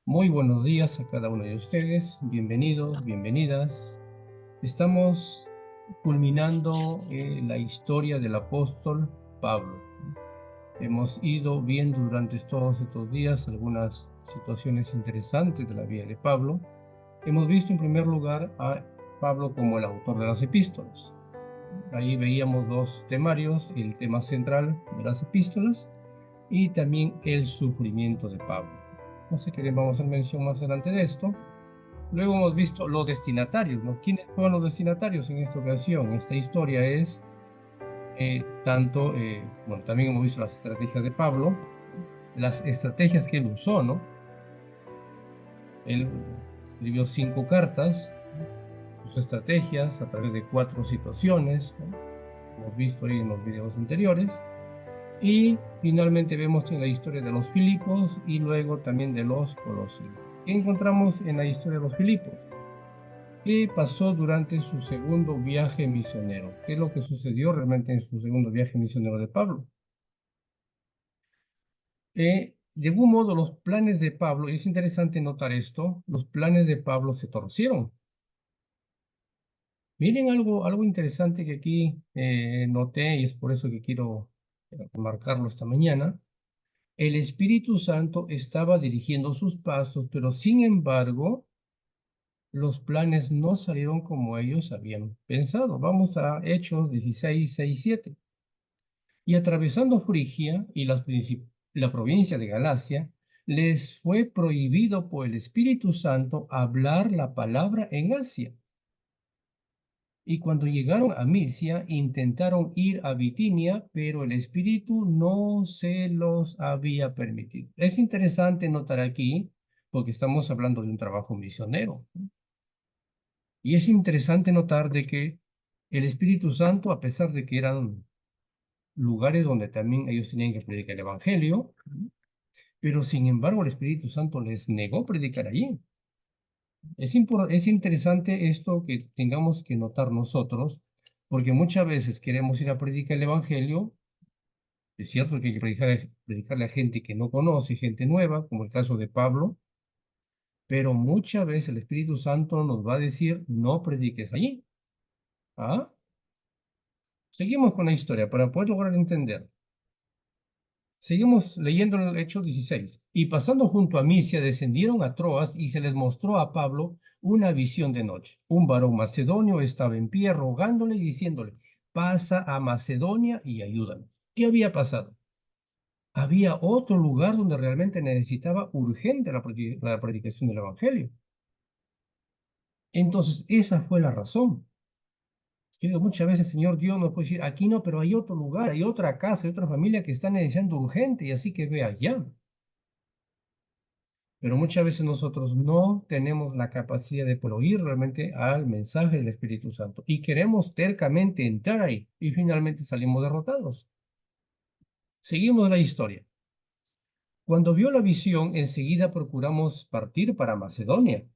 Muy buenos días a cada uno de ustedes, bienvenidos, bienvenidas. Estamos culminando la historia del apóstol Pablo. Hemos ido viendo durante todos estos días algunas situaciones interesantes de la vida de Pablo. Hemos visto en primer lugar a Pablo como el autor de las epístolas. Ahí veíamos dos temarios, el tema central de las epístolas y también el sufrimiento de Pablo. No sé qué vamos a hacer mención más adelante de esto. Luego hemos visto los destinatarios, ¿no? ¿Quiénes fueron los destinatarios en esta ocasión? Esta historia es bueno, también hemos visto las estrategias de Pablo, las estrategias que él usó, ¿no? Él escribió 5 cartas, ¿no? Sus estrategias a través de 4 situaciones, ¿no? Hemos visto ahí en los videos anteriores. Y finalmente vemos en la historia de los Filipos y luego también de los Colosenses. ¿Qué encontramos en la historia de los Filipos? ¿Qué pasó durante su segundo viaje misionero? ¿Qué es lo que sucedió realmente en su segundo viaje misionero de Pablo? De algún modo, los planes de Pablo, y es interesante notar esto, los planes de Pablo se torcieron. Miren algo interesante que aquí noté y es por eso que quiero marcarlo esta mañana. El Espíritu Santo estaba dirigiendo sus pasos, pero sin embargo, los planes no salieron como ellos habían pensado. Vamos a Hechos 16, 6, 7. Y atravesando Frigia y la provincia de Galacia, les fue prohibido por el Espíritu Santo hablar la palabra en Asia. Y cuando llegaron a Misia, intentaron ir a Bitinia, pero el Espíritu no se los había permitido. Es interesante notar aquí, porque estamos hablando de un trabajo misionero, ¿no? Y es interesante notar de que el Espíritu Santo, a pesar de que eran lugares donde también ellos tenían que predicar el Evangelio, ¿no? Pero sin embargo el Espíritu Santo les negó predicar allí. Es interesante esto que tengamos que notar nosotros, porque muchas veces queremos ir a predicar el Evangelio. Es cierto que hay que predicarle a gente que no conoce, gente nueva, como el caso de Pablo, pero muchas veces el Espíritu Santo nos va a decir, no prediques allí. ¿Ah? Seguimos con la historia para poder lograr entender. Seguimos leyendo en el Hecho 16. Y pasando junto a Misia, descendieron a Troas y se les mostró a Pablo una visión de noche. Un varón macedonio estaba en pie rogándole y diciéndole, pasa a Macedonia y ayúdanos. ¿Qué había pasado? Había otro lugar donde realmente necesitaba urgente la predicación del Evangelio. Entonces, esa fue la razón. Querido, muchas veces, Señor Dios nos puede decir, aquí no, pero hay otro lugar, hay otra casa, hay otra familia que está necesitando urgente y así que ve allá. Pero muchas veces nosotros no tenemos la capacidad de prohibir realmente al mensaje del Espíritu Santo y queremos tercamente entrar ahí y finalmente salimos derrotados. Seguimos la historia. Cuando vio la visión, enseguida procuramos partir para Macedonia.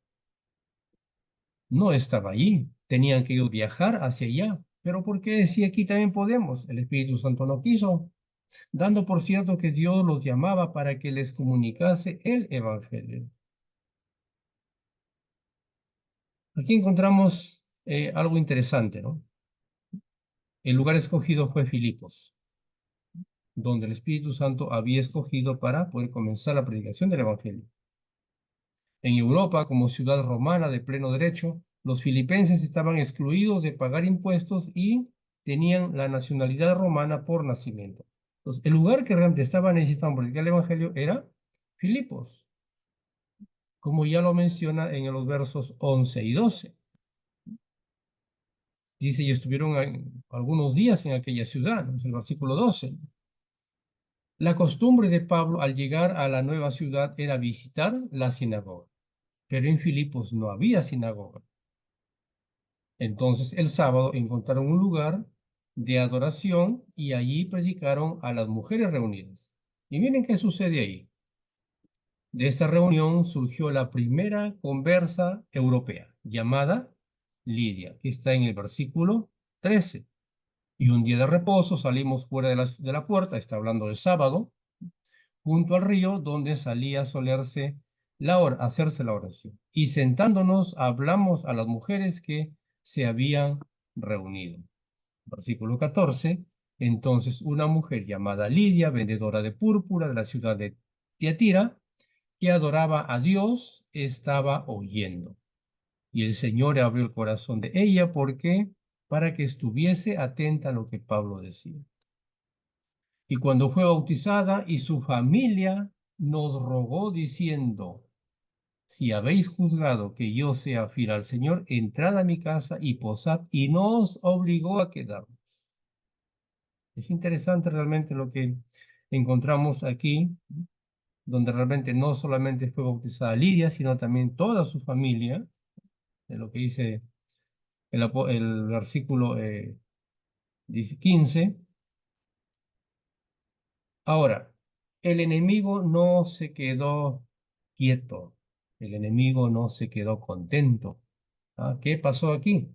No estaba allí, tenían que viajar hacia allá. Pero ¿por qué si aquí también podemos? El Espíritu Santo no quiso, dando por cierto que Dios los llamaba para que les comunicase el Evangelio. Aquí encontramos algo interesante, ¿no? El lugar escogido fue Filipos, donde el Espíritu Santo había escogido para poder comenzar la predicación del Evangelio. En Europa, como ciudad romana de pleno derecho, los filipenses estaban excluidos de pagar impuestos y tenían la nacionalidad romana por nacimiento. Entonces, el lugar que realmente estaba necesitando predicar el Evangelio era Filipos, como ya lo menciona en los versos 11 y 12. Dice, y estuvieron algunos días en aquella ciudad, es el versículo 12. La costumbre de Pablo al llegar a la nueva ciudad era visitar la sinagoga, pero en Filipos no había sinagoga. Entonces el sábado encontraron un lugar de adoración y allí predicaron a las mujeres reunidas. Y miren qué sucede ahí. De esta reunión surgió la primera conversa europea, llamada Lidia, que está en el versículo 13. Y un día de reposo salimos fuera de la puerta, está hablando del sábado, junto al río donde salía a solerse hacerse la oración. Y sentándonos, hablamos a las mujeres que se habían reunido. Versículo 14. Entonces una mujer llamada Lidia, vendedora de púrpura de la ciudad de Tiatira, que adoraba a Dios, estaba oyendo. Y el Señor abrió el corazón de ella para que estuviese atenta a lo que Pablo decía. Y cuando fue bautizada y su familia nos rogó diciendo: si habéis juzgado que yo sea fiel al Señor, entrad a mi casa y posad, y no os obligó a quedarnos. Es interesante realmente lo que encontramos aquí, donde realmente no solamente fue bautizada Lidia, sino también toda su familia, de lo que dice el versículo 15. Ahora, el enemigo no se quedó quieto, el enemigo no se quedó contento. ¿Qué pasó aquí?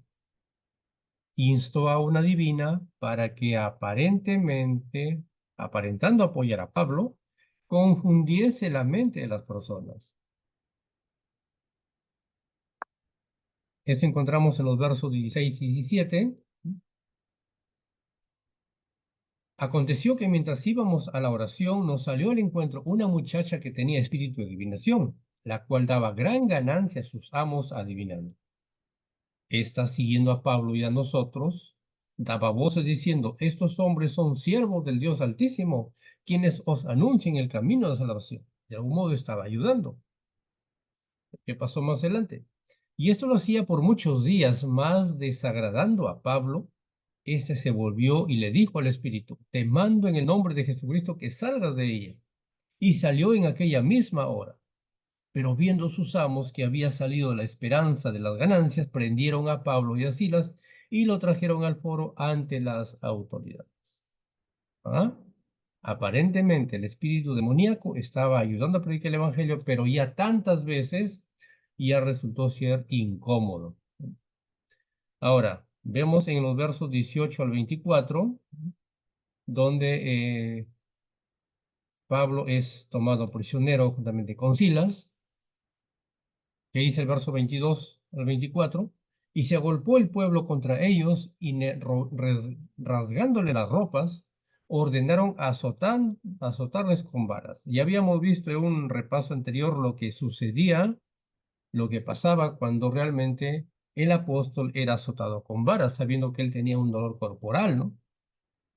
Instó a una divina para que aparentando apoyar a Pablo, confundiese la mente de las personas. Esto encontramos en los versos 16 y 17. Aconteció que mientras íbamos a la oración, nos salió al encuentro una muchacha que tenía espíritu de adivinación, la cual daba gran ganancia a sus amos adivinando. Esta, siguiendo a Pablo y a nosotros, daba voces diciendo: estos hombres son siervos del Dios Altísimo, quienes os anuncian el camino de la salvación. De algún modo estaba ayudando. ¿Qué pasó más adelante? Y esto lo hacía por muchos días, más desagradando a Pablo. Este se volvió y le dijo al espíritu: te mando en el nombre de Jesucristo que salgas de ella. Y salió en aquella misma hora. Pero viendo sus amos que había salido la esperanza de las ganancias, prendieron a Pablo y a Silas y lo trajeron al foro ante las autoridades. Aparentemente el espíritu demoníaco estaba ayudando a predicar el evangelio, pero ya tantas veces ya resultó ser incómodo. Ahora, vemos en los versos 18 al 24, donde Pablo es tomado prisionero juntamente con Silas, que dice el verso 22 al 24, y se agolpó el pueblo contra ellos y rasgándole las ropas, ordenaron azotarles con varas. Ya habíamos visto en un repaso anterior lo que sucedía, lo que pasaba cuando realmente el apóstol era azotado con varas, sabiendo que él tenía un dolor corporal, ¿no?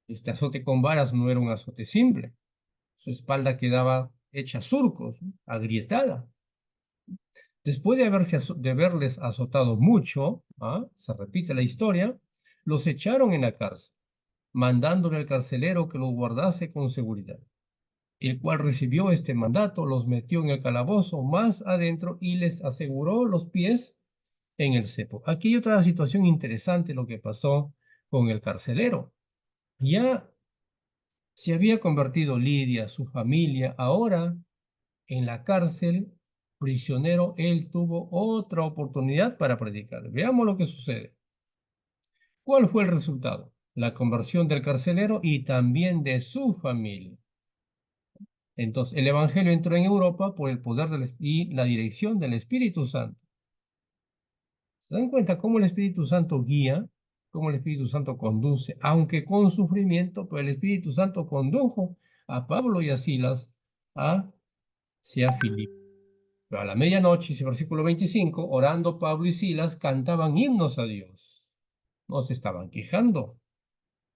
Este azote con varas no era un azote simple. Su espalda quedaba hecha surcos, ¿no? Agrietada. Después de haberles azotado mucho, se repite la historia, los echaron en la cárcel, mandándole al carcelero que los guardase con seguridad, el cual recibió este mandato, los metió en el calabozo más adentro y les aseguró los pies en el cepo. Aquí hay otra situación interesante, lo que pasó con el carcelero. Ya se había convertido Lidia, su familia, ahora en la cárcel, prisionero, él tuvo otra oportunidad para predicar. Veamos lo que sucede. ¿Cuál fue el resultado? La conversión del carcelero y también de su familia. Entonces, el evangelio entró en Europa por el poder y la dirección del Espíritu Santo. ¿Se dan cuenta cómo el Espíritu Santo guía? Cómo el Espíritu Santo conduce, aunque con sufrimiento, pero el Espíritu Santo condujo a Pablo y a Silas hacia Filipo. Pero a la medianoche, dice versículo 25, orando Pablo y Silas cantaban himnos a Dios. No se estaban quejando,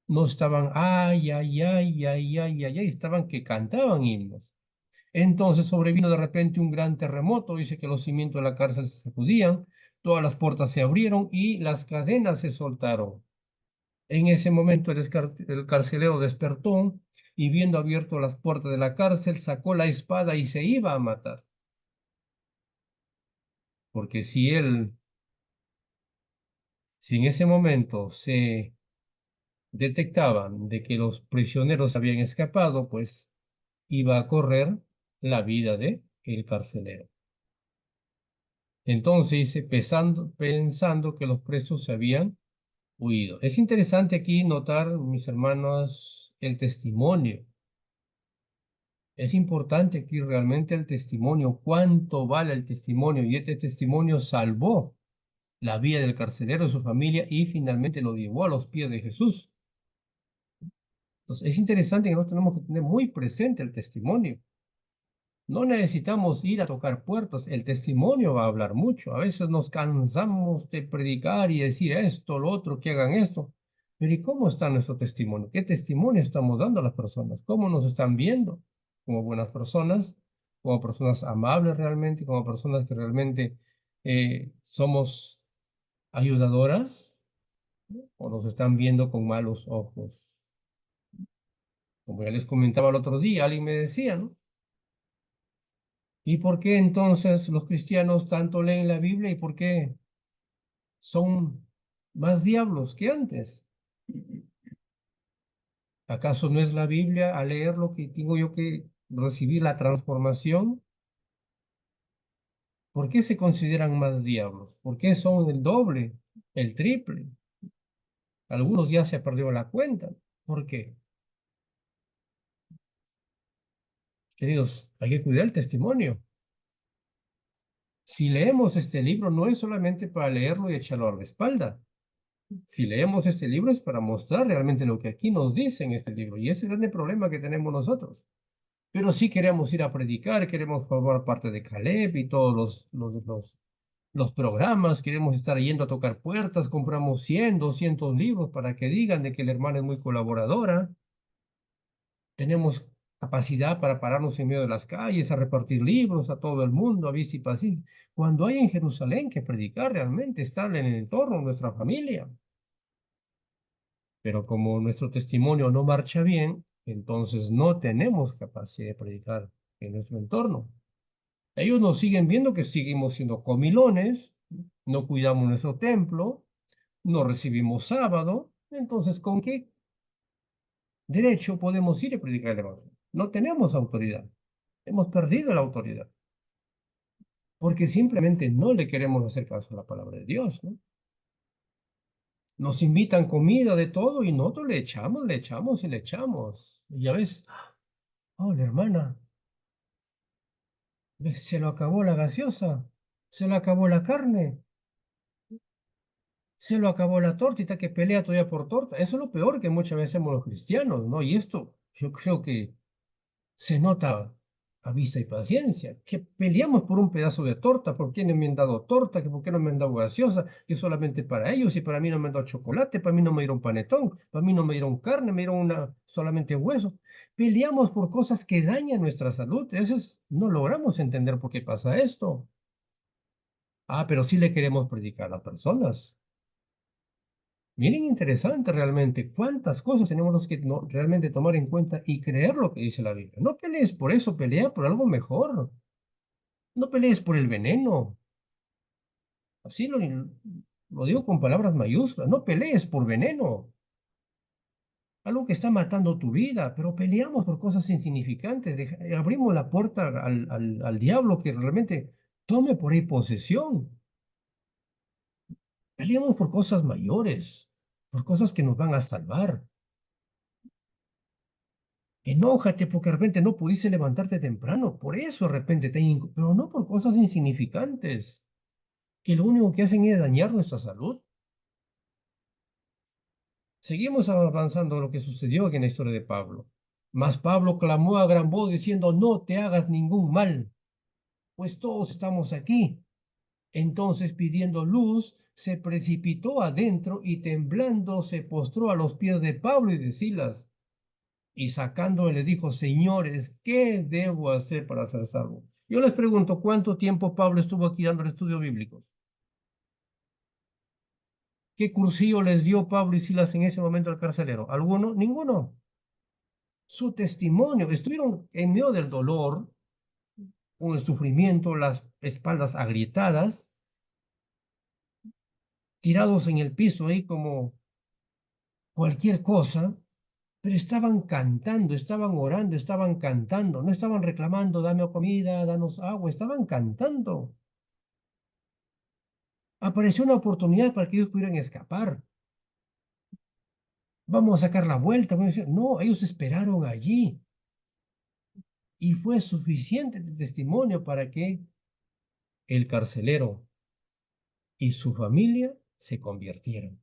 no estaban ay, ay, ay, ay, ay, ay, ay, estaban que cantaban himnos. Entonces sobrevino de repente un gran terremoto, dice que los cimientos de la cárcel se sacudían, todas las puertas se abrieron y las cadenas se soltaron. En ese momento el carcelero despertó y viendo abierto las puertas de la cárcel, sacó la espada y se iba a matar. Porque si en ese momento se detectaban de que los prisioneros habían escapado, pues iba a correr la vida de el carcelero. Entonces dice, pensando que los presos se habían huido. Es interesante aquí notar, mis hermanos, el testimonio Es importante aquí realmente el testimonio, cuánto vale el testimonio, y este testimonio salvó la vida del carcelero y su familia y finalmente lo llevó a los pies de Jesús. Entonces, es interesante que nosotros tenemos que tener muy presente el testimonio. No necesitamos ir a tocar puertas, el testimonio va a hablar mucho. A veces nos cansamos de predicar y decir esto, lo otro, que hagan esto. Pero ¿y cómo está nuestro testimonio? ¿Qué testimonio estamos dando a las personas? ¿Cómo nos están viendo? ¿Como buenas personas? ¿Como personas amables realmente? ¿Como personas que realmente somos ayudadoras? ¿O nos están viendo con malos ojos? Como ya les comentaba el otro día, alguien me decía, ¿no? ¿Y por qué entonces los cristianos tanto leen la Biblia y por qué son más diablos que antes? ¿Acaso no es la Biblia al leer lo que tengo yo que recibir la transformación? ¿Por qué se consideran más diablos? ¿Por qué son el doble, el triple? Algunos ya se perdió la cuenta. ¿Por qué? Queridos, hay que cuidar el testimonio. Si leemos este libro, no es solamente para leerlo y echarlo a la espalda. Si leemos este libro es para mostrar realmente lo que aquí nos dice en este libro. Y ese es el grande problema que tenemos nosotros. Pero sí queremos ir a predicar, queremos formar parte de Caleb y todos los programas, queremos estar yendo a tocar puertas, compramos 100, 200 libros para que digan de que la hermana es muy colaboradora. Tenemos capacidad para pararnos en medio de las calles, a repartir libros a todo el mundo, a bici y cuando hay en Jerusalén que predicar realmente, estar en el entorno de nuestra familia. Pero como nuestro testimonio no marcha bien, entonces no tenemos capacidad de predicar en nuestro entorno. Ellos nos siguen viendo que seguimos siendo comilones, no cuidamos nuestro templo, no recibimos sábado, entonces ¿con qué derecho podemos ir a predicar el evangelio? No tenemos autoridad, hemos perdido la autoridad, porque simplemente no le queremos hacer caso a la palabra de Dios, ¿no? Nos invitan comida de todo y nosotros le echamos y le echamos. Y ya ves, oh, la hermana, se lo acabó la gaseosa, se lo acabó la carne, se lo acabó la torta y está que pelea todavía por torta. Eso es lo peor que muchas veces hacemos los cristianos, ¿no? Y esto yo creo que se nota a vista y paciencia, que peleamos por un pedazo de torta, por qué no me han dado torta, que por qué no me han dado gaseosa, que solamente para ellos y para mí no me han dado chocolate, para mí no me dieron panetón, para mí no me dieron carne, me dieron solamente hueso. Peleamos por cosas que dañan nuestra salud. A veces no logramos entender por qué pasa esto. Ah, pero sí le queremos predicar a las personas. Miren, interesante realmente cuántas cosas tenemos que realmente tomar en cuenta y creer lo que dice la Biblia. No pelees por eso, pelea por algo mejor. No pelees por el veneno. Así lo digo con palabras mayúsculas. No pelees por veneno. Algo que está matando tu vida, pero peleamos por cosas insignificantes. Abrimos la puerta al diablo que realmente tome por ahí posesión. Peleamos por cosas mayores, por cosas que nos van a salvar. Enójate porque de repente no pudiste levantarte temprano. Por eso de repente pero no por cosas insignificantes, que lo único que hacen es dañar nuestra salud. Seguimos avanzando lo que sucedió aquí en la historia de Pablo. Mas Pablo clamó a gran voz diciendo, no te hagas ningún mal, pues todos estamos aquí. Entonces, pidiendo luz, se precipitó adentro y temblando se postró a los pies de Pablo y de Silas. Y sacándole le dijo, señores, ¿qué debo hacer para ser salvo? Yo les pregunto, ¿cuánto tiempo Pablo estuvo aquí dando estudios bíblicos? ¿Qué cursillo les dio Pablo y Silas en ese momento al carcelero? ¿Alguno? Ninguno. Su testimonio, estuvieron en medio del dolor, con el sufrimiento, las espaldas agrietadas, tirados en el piso ahí como cualquier cosa, pero estaban cantando, estaban orando, estaban cantando, no estaban reclamando, dame comida, danos agua, estaban cantando. Apareció una oportunidad para que ellos pudieran escapar. Vamos a sacar la vuelta. No, ellos esperaron allí. y fue suficiente de testimonio para que el carcelero y su familia se convirtieran.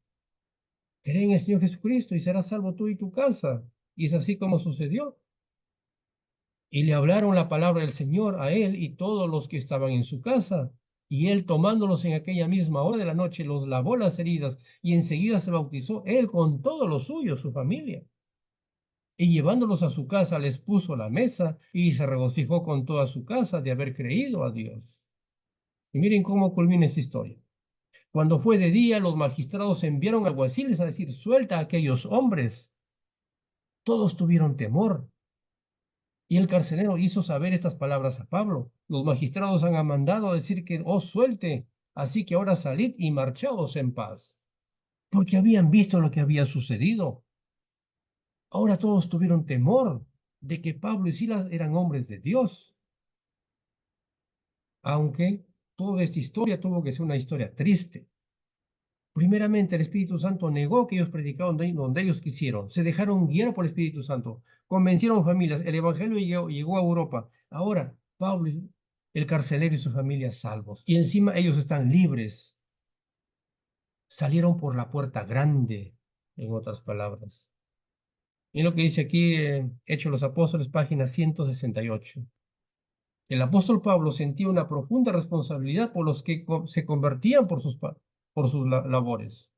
Cree en el Señor Jesucristo y serás salvo tú y tu casa. Y es así como sucedió. Y le hablaron la palabra del Señor a él y todos los que estaban en su casa. Y él, tomándolos en aquella misma hora de la noche, los lavó las heridas y enseguida se bautizó él con todos los suyos, su familia. Y llevándolos a su casa, les puso la mesa y se regocijó con toda su casa de haber creído a Dios. Y miren cómo culmina esta historia. Cuando fue de día, los magistrados enviaron alguaciles a decir: suelta a aquellos hombres. Todos tuvieron temor. Y el carcelero hizo saber estas palabras a Pablo. Los magistrados han mandado a decir que os suelte, así que ahora salid y marchaos en paz. Porque habían visto lo que había sucedido. Ahora todos tuvieron temor de que Pablo y Silas eran hombres de Dios. Aunque toda esta historia tuvo que ser una historia triste. Primeramente, el Espíritu Santo negó que ellos predicaron donde ellos quisieron. Se dejaron guiar por el Espíritu Santo. Convencieron familias. El Evangelio llegó a Europa. Ahora, Pablo, el carcelero y su familia salvos. Y encima ellos están libres. Salieron por la puerta grande, en otras palabras. Y lo que dice aquí, Hechos de los Apóstoles, página 168. El apóstol Pablo sentía una profunda responsabilidad por los que se convertían por sus labores.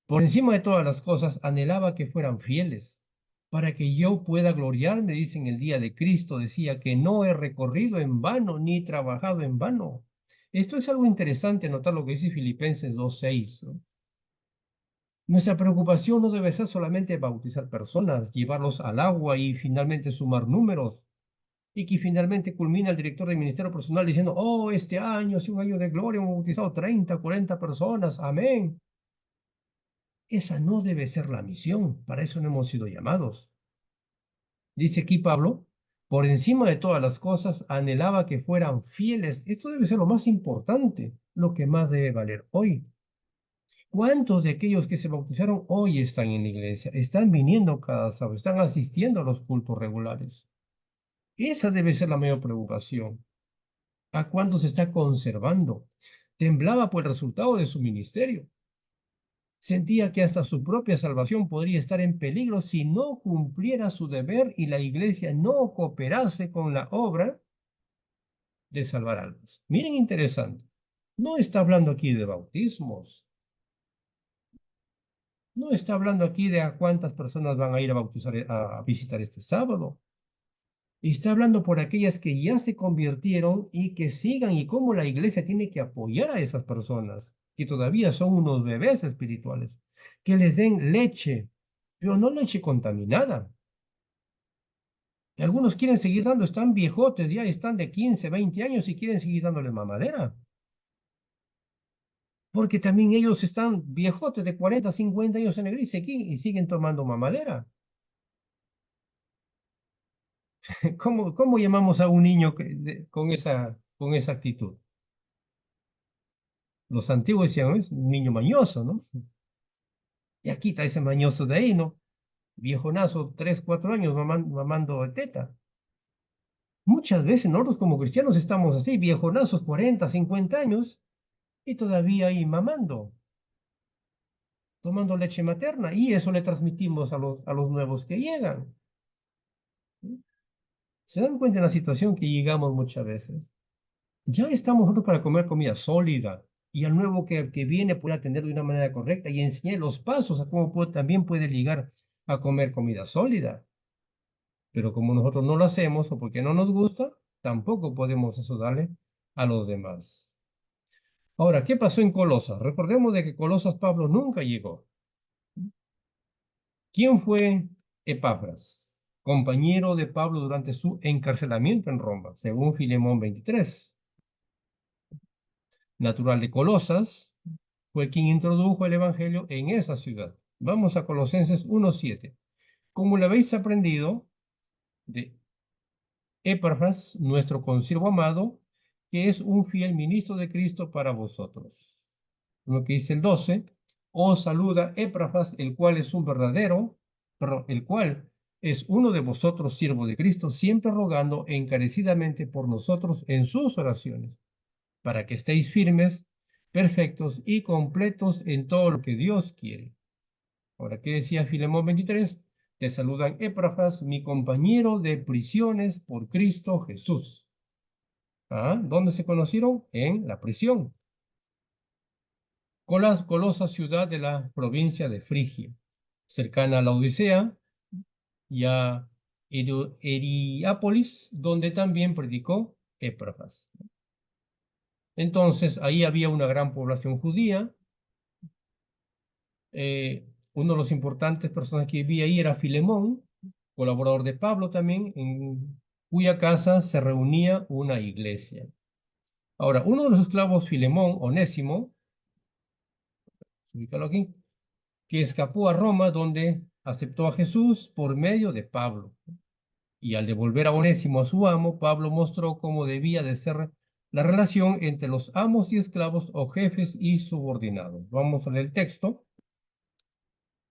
Por encima de todas las cosas, anhelaba que fueran fieles, para que yo pueda gloriarme, dice, en el día de Cristo. Decía que no he recorrido en vano ni trabajado en vano. Esto es algo interesante, notar lo que dice Filipenses 2:6, ¿no? Nuestra preocupación no debe ser solamente bautizar personas, llevarlos al agua y finalmente sumar números, y que finalmente culmina el director del ministerio personal diciendo: oh, este año es un año de gloria, hemos bautizado 30, 40 personas, amén. Esa no debe ser la misión, para eso no hemos sido llamados. Dice aquí Pablo: por encima de todas las cosas, anhelaba que fueran fieles. Esto debe ser lo más importante, lo que más debe valer hoy. ¿Cuántos de aquellos que se bautizaron hoy están en la iglesia? Están viniendo cada sábado, están asistiendo a los cultos regulares. Esa debe ser la mayor preocupación. ¿A cuántos se está conservando? Temblaba por el resultado de su ministerio. Sentía que hasta su propia salvación podría estar en peligro si no cumpliera su deber y la iglesia no cooperase con la obra de salvar almas. Miren, interesante. No está hablando aquí de bautismos. No está hablando aquí de a cuántas personas van a ir a bautizar, a visitar este sábado. Está hablando por aquellas que ya se convirtieron y que sigan, y cómo la iglesia tiene que apoyar a esas personas que todavía son unos bebés espirituales, que les den leche, pero no leche contaminada. Algunos quieren seguir dando, están viejotes, ya están de 15, 20 años y quieren seguir dándole mamadera. Porque también ellos están viejotes de 40, 50 años en la iglesia aquí y siguen tomando mamadera. ¿Cómo llamamos a un niño con esa actitud? Los antiguos decían: es un niño mañoso, ¿no? Ya quita ese mañoso de ahí, ¿no? Viejonazo, 3, 4 años mamando teta. Muchas veces nosotros como cristianos estamos así, viejonazos, 40, 50 años, y todavía ahí mamando, tomando leche materna, y eso le transmitimos a los nuevos que llegan. ¿Se dan cuenta de la situación que llegamos muchas veces? Ya estamos nosotros para comer comida sólida, y al nuevo que viene puede atenderlo de una manera correcta y enseñar los pasos a cómo también puede llegar a comer comida sólida. Pero como nosotros no lo hacemos o porque no nos gusta, tampoco podemos eso darle a los demás. Ahora, ¿qué pasó en Colosas? Recordemos de que Colosas Pablo nunca llegó. ¿Quién fue Epafras? Compañero de Pablo durante su encarcelamiento en Roma, según Filemón 23. Natural de Colosas, fue quien introdujo el evangelio en esa ciudad. Vamos a Colosenses 1:7. Como lo habéis aprendido de Epafras, nuestro consiervo amado, que es un fiel ministro de Cristo para vosotros. Lo que dice el 12: os saluda Epafras, el cual es es uno de vosotros siervo de Cristo, siempre rogando encarecidamente por nosotros en sus oraciones, para que estéis firmes, perfectos y completos en todo lo que Dios quiere. Ahora, ¿qué decía Filemón 23? Te saludan Epafras, mi compañero de prisiones por Cristo Jesús. ¿Ah? ¿Dónde se conocieron? En la prisión. Colosa, ciudad de la provincia de Frigia, cercana a la Odisea y a Heriápolis, donde también predicó Epafras. Entonces, ahí había una gran población judía. Uno de los importantes personas que vivía ahí era Filemón, colaborador de Pablo también, en cuya casa se reunía una iglesia. Ahora, uno de los esclavos, Filemón, Onésimo, ubícalo aquí, que escapó a Roma, donde aceptó a Jesús por medio de Pablo. Y al devolver a Onésimo a su amo, Pablo mostró cómo debía de ser la relación entre los amos y esclavos o jefes y subordinados. Vamos a leer el texto.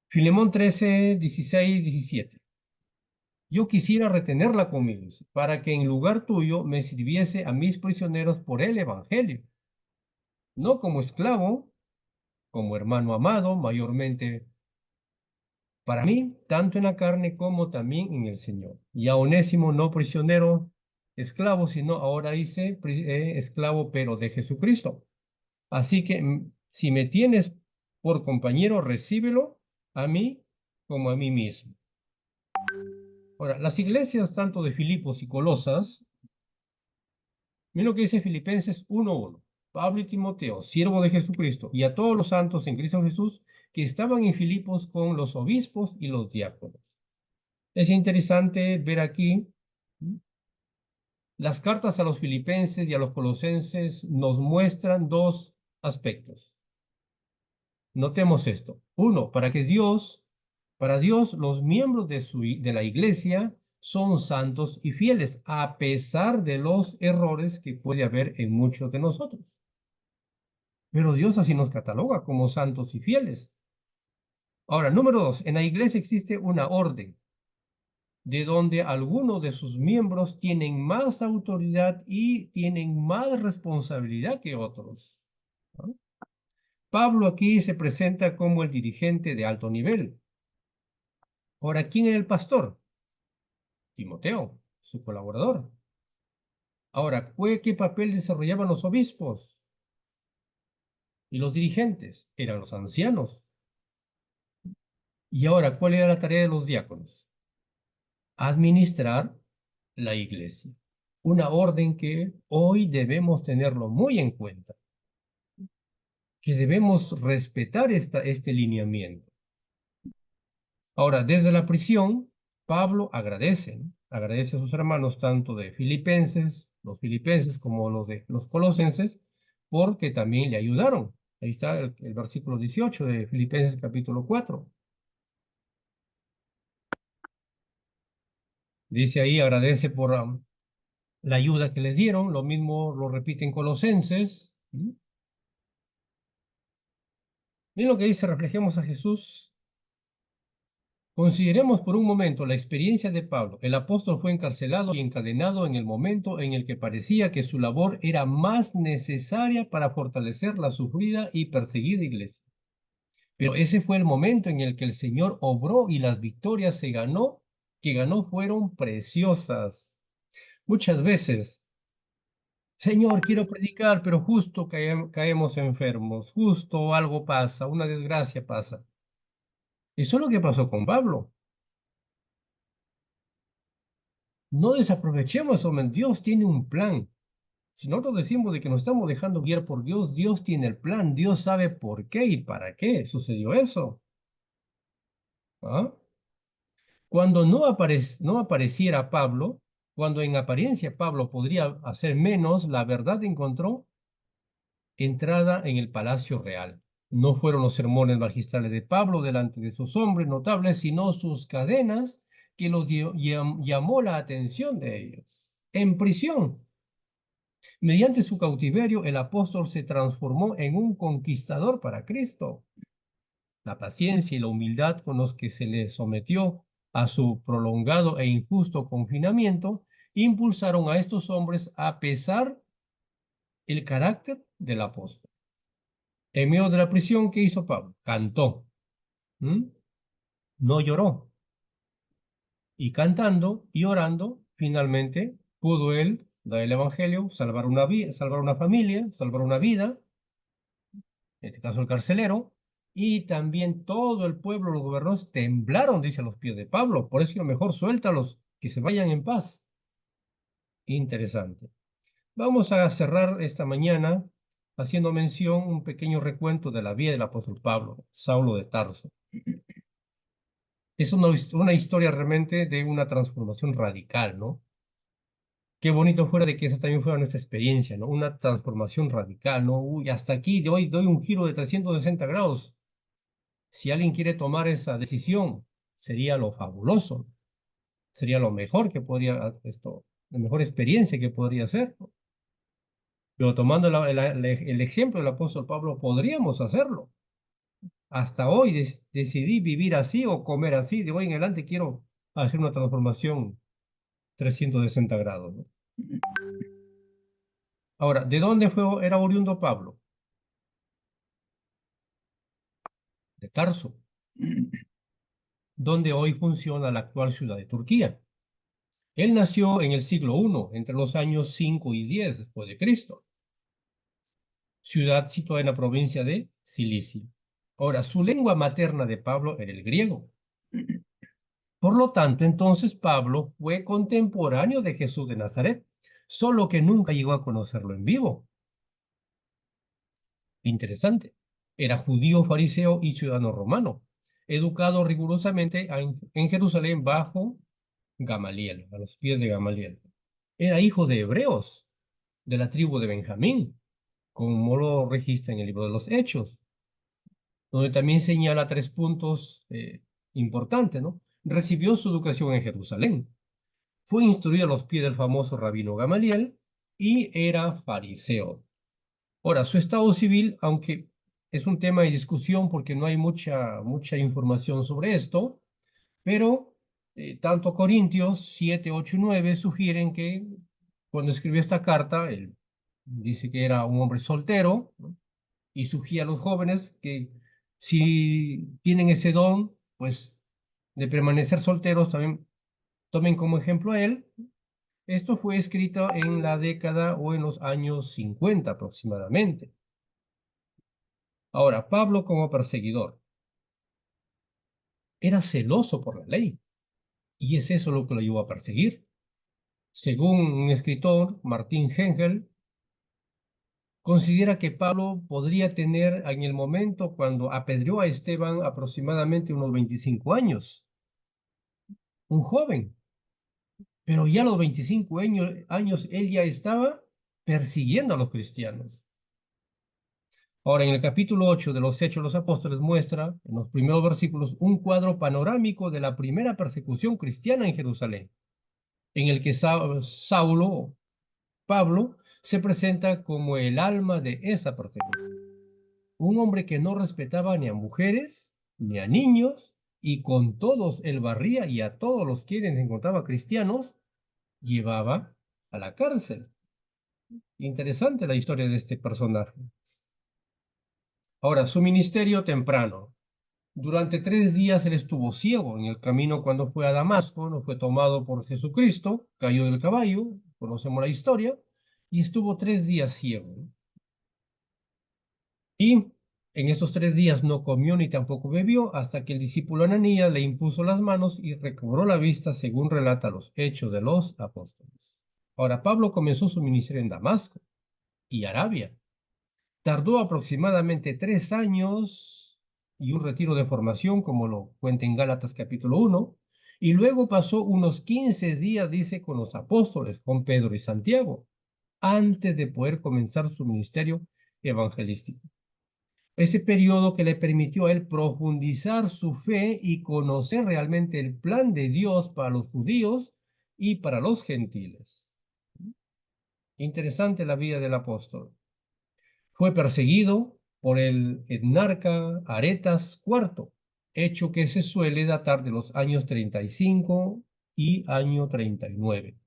Filemón 13, 16, 17. Yo quisiera retenerla conmigo, para que en lugar tuyo me sirviese a mis prisioneros por el evangelio, no como esclavo, como hermano amado, mayormente para mí, tanto en la carne como también en el Señor. Y a Onésimo, no prisionero, esclavo, sino ahora dice esclavo, pero de Jesucristo. Así que si me tienes por compañero, recíbelo a mí como a mí mismo. Ahora, las iglesias tanto de Filipos y Colosas, miren lo que dice Filipenses 1:1. Pablo y Timoteo, siervo de Jesucristo, y a todos los santos en Cristo Jesús que estaban en Filipos con los obispos y los diáconos. Es interesante ver aquí las cartas a los filipenses y a los colosenses nos muestran dos aspectos. Notemos esto. Uno, para Dios, los miembros de la iglesia son santos y fieles, a pesar de los errores que puede haber en muchos de nosotros. Pero Dios así nos cataloga como santos y fieles. Ahora, número dos, en la iglesia existe una orden, de donde algunos de sus miembros tienen más autoridad y tienen más responsabilidad que otros, ¿no? Pablo aquí se presenta como el dirigente de alto nivel. Ahora, ¿quién era el pastor? Timoteo, su colaborador. Ahora, ¿qué papel desarrollaban los obispos? Y los dirigentes eran los ancianos. Y ahora, ¿cuál era la tarea de los diáconos? Administrar la iglesia. Una orden que hoy debemos tenerlo muy en cuenta, que debemos respetar este lineamiento. Ahora, desde la prisión, Pablo agradece a sus hermanos tanto de los filipenses como los de los colosenses, porque también le ayudaron. Ahí está el versículo 18 de Filipenses capítulo 4. Dice ahí, agradece por la ayuda que le dieron, lo mismo lo repiten Colosenses. Miren lo que dice, reflejemos a Jesús. Consideremos por un momento la experiencia de Pablo. El apóstol fue encarcelado y encadenado en el momento en el que parecía que su labor era más necesaria para fortalecer la sufrida y perseguida iglesia. Pero ese fue el momento en el que el Señor obró y las victorias que ganó fueron preciosas. Muchas veces, Señor, quiero predicar, pero justo caemos enfermos, justo algo pasa, una desgracia pasa. Eso es lo que pasó con Pablo. No desaprovechemos eso, Dios tiene un plan. Si nosotros decimos de que nos estamos dejando guiar por Dios, Dios tiene el plan, Dios sabe por qué y para qué sucedió eso. ¿Ah? Cuando no apareciera Pablo, cuando en apariencia Pablo podría hacer menos, la verdad encontró entrada en el palacio real. No fueron los sermones magistrales de Pablo delante de sus hombres notables, sino sus cadenas que los llamó la atención de ellos. En prisión, mediante su cautiverio, el apóstol se transformó en un conquistador para Cristo. La paciencia y la humildad con los que se le sometió a su prolongado e injusto confinamiento, impulsaron a estos hombres a pesar el carácter del apóstol. En medio de la prisión, ¿qué hizo Pablo? Cantó. ¿Mm? No lloró. Y cantando y orando, finalmente pudo él dar el evangelio, salvar salvar una familia, salvar una vida, en este caso el carcelero, y también todo el pueblo, los gobernadores temblaron, dice, a los pies de Pablo. Por eso mejor suéltalos, que se vayan en paz. Interesante. Vamos a cerrar esta mañana haciendo mención, un pequeño recuento de la vida del apóstol Pablo, Saulo de Tarso. Es una historia realmente de una transformación radical, ¿no? Qué bonito fuera de que esa también fuera nuestra experiencia, ¿no? Una transformación radical, ¿no? Uy, hasta aquí de hoy doy un giro de 360 grados. Si alguien quiere tomar esa decisión, sería lo fabuloso, sería lo mejor que podría, la mejor experiencia que podría ser, ¿no? Pero tomando el ejemplo del apóstol Pablo, podríamos hacerlo. Hasta hoy decidí vivir así o comer así. De hoy en adelante quiero hacer una transformación 360 grados, ¿no? Ahora, ¿de dónde era oriundo Pablo? De Tarso, donde hoy funciona la actual ciudad de Turquía. Él nació en el siglo I, entre los años 5 y 10 después de Cristo, ciudad situada en la provincia de Cilicia. Ahora, su lengua materna de Pablo era el griego. Por lo tanto, entonces Pablo fue contemporáneo de Jesús de Nazaret, solo que nunca llegó a conocerlo en vivo. Interesante. Era judío, fariseo y ciudadano romano, educado rigurosamente en Jerusalén bajo Gamaliel, a los pies de Gamaliel. Era hijo de hebreos, de la tribu de Benjamín, como lo registra en el libro de los Hechos, donde también señala 3 puntos importantes, ¿no? Recibió su educación en Jerusalén, fue instruido a los pies del famoso rabino Gamaliel y era fariseo. Ahora, su estado civil, aunque es un tema de discusión porque no hay mucha información sobre esto, pero tanto Corintios 7, 8 y 9 sugieren que cuando escribió esta carta, él dice que era un hombre soltero, ¿no? Y sugiere a los jóvenes que si tienen ese don, pues de permanecer solteros, también tomen como ejemplo a él. Esto fue escrito en la década o en los años 50 aproximadamente. Ahora, Pablo como perseguidor era celoso por la ley y es eso lo que lo llevó a perseguir. Según un escritor, Martín Hengel, considera que Pablo podría tener en el momento cuando apedreó a Esteban aproximadamente unos 25 años, un joven, pero ya a los 25 años él ya estaba persiguiendo a los cristianos. Ahora, en el capítulo 8 de los Hechos de los Apóstoles muestra, en los primeros versículos, un cuadro panorámico de la primera persecución cristiana en Jerusalén, en el que Pablo, se presenta como el alma de esa persecución. Un hombre que no respetaba ni a mujeres, ni a niños, y con todos él barría y a todos los quienes encontraba cristianos, llevaba a la cárcel. Interesante la historia de este personaje. Ahora, su ministerio temprano. Durante 3 días él estuvo ciego en el camino cuando fue a Damasco, no fue tomado por Jesucristo, cayó del caballo, conocemos la historia, y estuvo 3 días ciego. Y en esos 3 días no comió ni tampoco bebió hasta que el discípulo Ananías le impuso las manos y recobró la vista según relata los Hechos de los Apóstoles. Ahora, Pablo comenzó su ministerio en Damasco y Arabia. Tardó aproximadamente 3 años y un retiro de formación, como lo cuenta en Gálatas capítulo 1, y luego pasó unos 15 días, dice, con los apóstoles, con Pedro y Santiago, antes de poder comenzar su ministerio evangelístico. Ese periodo que le permitió a él profundizar su fe y conocer realmente el plan de Dios para los judíos y para los gentiles. Interesante la vida del apóstol. Fue perseguido por el etnarca Aretas IV, hecho que se suele datar de los años 35 y año 39.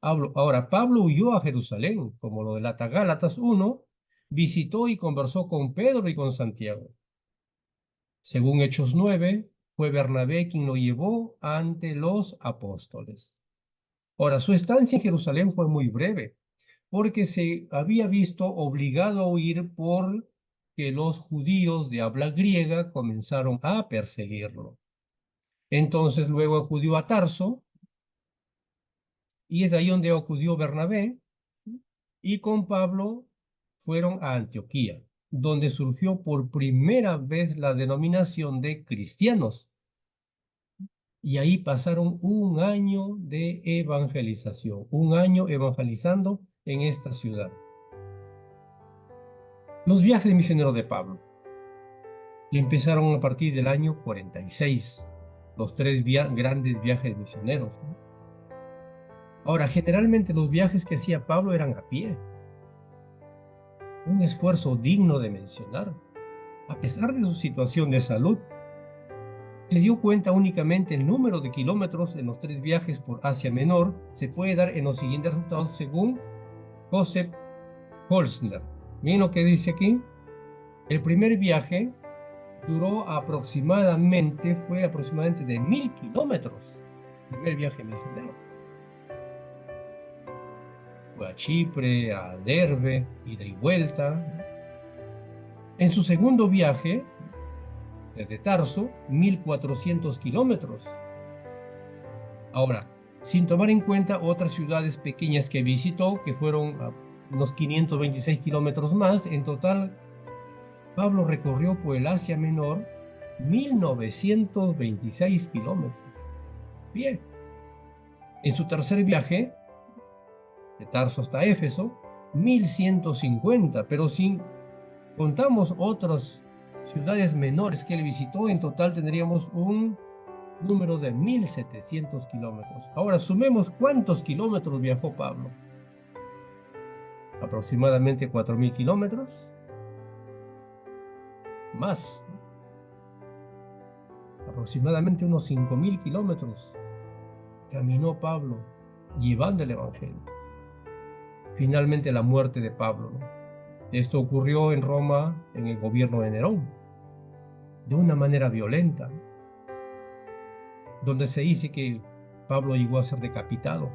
Ahora, Pablo huyó a Jerusalén, como lo delata Gálatas 1, visitó y conversó con Pedro y con Santiago. Según Hechos 9, fue Bernabé quien lo llevó ante los apóstoles. Ahora, su estancia en Jerusalén fue muy breve, porque se había visto obligado a huir porque los judíos de habla griega comenzaron a perseguirlo. Entonces luego acudió a Tarso, y es ahí donde acudió Bernabé, y con Pablo fueron a Antioquía, donde surgió por primera vez la denominación de cristianos. Y ahí pasaron un año de evangelización, un año evangelizando en esta ciudad. Los viajes misioneros de Pablo empezaron a partir del año 46, los tres grandes viajes misioneros, ¿no? Ahora, generalmente los viajes que hacía Pablo eran a pie, un esfuerzo digno de mencionar. A pesar de su situación de salud, se dio cuenta únicamente el número de kilómetros en los tres viajes por Asia Menor se puede dar en los siguientes resultados según Joseph Holzner. Miren lo que dice aquí. El primer viaje fue aproximadamente de 1000 kilómetros. El primer viaje misionero. Fue a Chipre, a Derbe, ida y vuelta. En su segundo viaje, desde Tarso, 1400 kilómetros. Ahora, sin tomar en cuenta otras ciudades pequeñas que visitó, que fueron a unos 526 kilómetros más, en total, Pablo recorrió por el Asia Menor 1926 kilómetros. Bien. En su tercer viaje, de Tarso hasta Éfeso, 1150, pero si contamos otras ciudades menores que él visitó, en total tendríamos un número de 1700 kilómetros. Ahora sumemos cuántos kilómetros viajó Pablo. Aproximadamente 4000 kilómetros. Más. Aproximadamente unos 5000 kilómetros caminó Pablo llevando el Evangelio. Finalmente la muerte de Pablo, ¿no? Esto ocurrió en Roma en el gobierno de Nerón, de una manera violenta, donde se dice que Pablo llegó a ser decapitado.